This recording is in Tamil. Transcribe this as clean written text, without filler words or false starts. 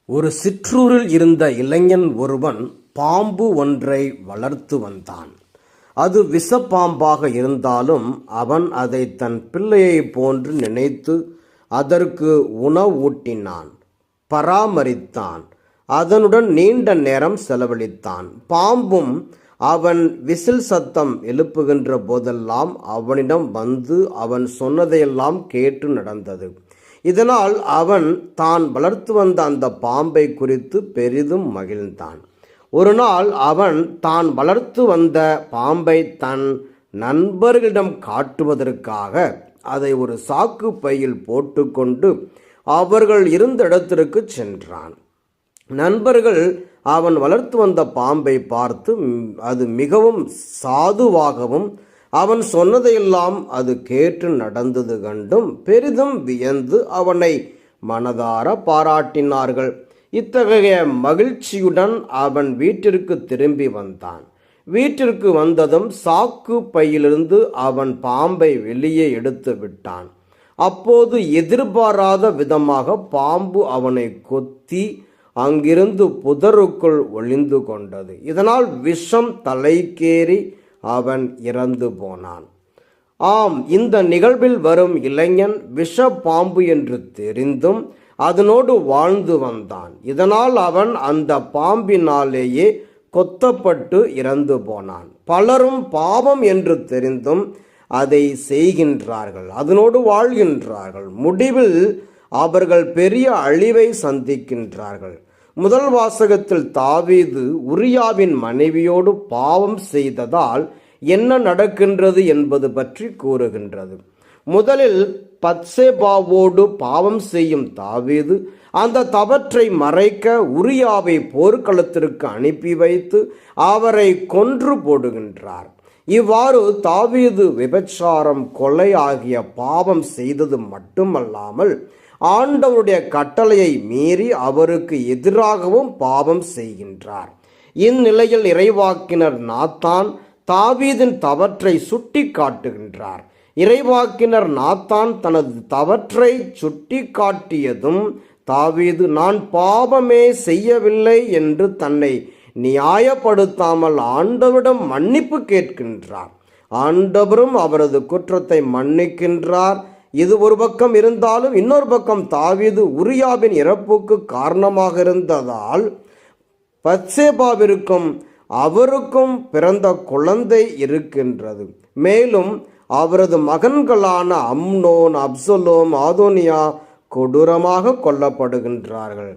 ஒரு சிற்றூரில் இருந்த இளைஞன் ஒருவன் பாம்பு ஒன்றை வளர்த்து வந்தான். அது விஷப்பாம்பாக இருந்தாலும் அவன் அதை தன் பிள்ளையைப் போன்று நினைத்து அதற்கு உணவூட்டினான், பராமரித்தான், அதனுடன் நீண்ட நேரம் செலவழித்தான். பாம்பும் அவன் விசில் சத்தம் எழுப்புகின்ற போதெல்லாம் அவனிடம் வந்து அவன் சொன்னதையெல்லாம் கேட்டு நடந்தது. இதனால் அவன் தான் வளர்த்து வந்த அந்த பாம்பை குறித்து பெரிதும் மகிழ்ந்தான். ஒரு நாள் அவன் தான் வளர்த்து வந்த பாம்பை தன் நண்பர்களிடம் காட்டுவதற்காக அதை ஒரு சாக்கு பையில் போட்டுக்கொண்டு அவர்கள் இருந்த இடத்திற்கு சென்றான். நண்பர்கள் அவன் வளர்த்து வந்த பாம்பை பார்த்து அது மிகவும் சாதுவாகவும் அவன் சொன்னதையெல்லாம் அது கேட்டு நடந்தது கண்டும் பெரிதும் வியந்து அவனை மனதார பாராட்டினார்கள். இத்தகைய மகிழ்ச்சியுடன் அவன் வீட்டிற்கு திரும்பி வந்தான். வீட்டிற்கு வந்ததும் சாக்கு பையிலிருந்து அவன் பாம்பை வெளியே எடுத்து விட்டான். அப்போது எதிர்பாராத விதமாக பாம்பு அவனை கொத்தி அங்கிருந்து புதருக்குள் ஒளிந்து கொண்டது. இதனால் விஷம் தலைக்கேறி அவன் இறந்து போனான். ஆம், இந்த நிகழ்வில் வரும் இளைஞன் விஷ பாம்பு என்று தெரிந்தும் அதனோடு வாழ்ந்து வந்தான். இதனால் அவன் அந்த பாம்பினாலேயே கொத்தப்பட்டு இறந்து போனான். பலரும் பாவம் என்று தெரிந்தும் அதை செய்கின்றார்கள், அதனோடு வாழ்கின்றார்கள். முடிவில் அவர்கள் பெரிய அழிவை சந்திக்கின்றார்கள். முதல் வாசகத்தில் தாவீது உரியாவின் மனைவியோடு பாவம் செய்ததால் என்ன நடக்கின்றது என்பது பற்றி கூறுகின்றது. முதலில் பத்சேபாவோடு பாவம் செய்யும் தாவீது அந்த தவற்றை மறைக்க உரியாவை போர்க்களத்திற்கு அனுப்பி வைத்து அவரை கொன்று போடுகின்றார். இவ்வாறு தாவீது விபச்சாரம், கொலை ஆகிய பாவம் செய்தது மட்டுமல்லாமல் ஆண்டவருடைய கட்டளையை மீறி அவருக்கு எதிராகவும் பாவம் செய்கின்றார். இந்நிலையில் இறைவாக்கினர் நாத்தான் தாவீதின் தவற்றை சுட்டி காட்டுகின்றார். இறைவாக்கினர் நாத்தான் தனது தவற்றை சுட்டி காட்டியதும் தாவீது நான் பாவமே செய்யவில்லை என்று தன்னை நியாயப்படுத்தாமல் ஆண்டவரிடம் மன்னிப்பு கேட்கின்றார். ஆண்டவரும் அவரது குற்றத்தை மன்னிக்கின்றார். இது ஒரு பக்கம் இருந்தாலும் இன்னொரு பக்கம் தாவீது உரியாவின் இறப்புக்கு காரணமாக இருந்ததால் பத்சேபாவிற்கும் அவருக்கும் பிறந்த குழந்தை இருக்கின்றது. மேலும் அவரது மகன்களான அம்னோன், அப்சலோம், ஆதோனியா கொடூரமாக கொல்லப்படுகின்றார்கள்.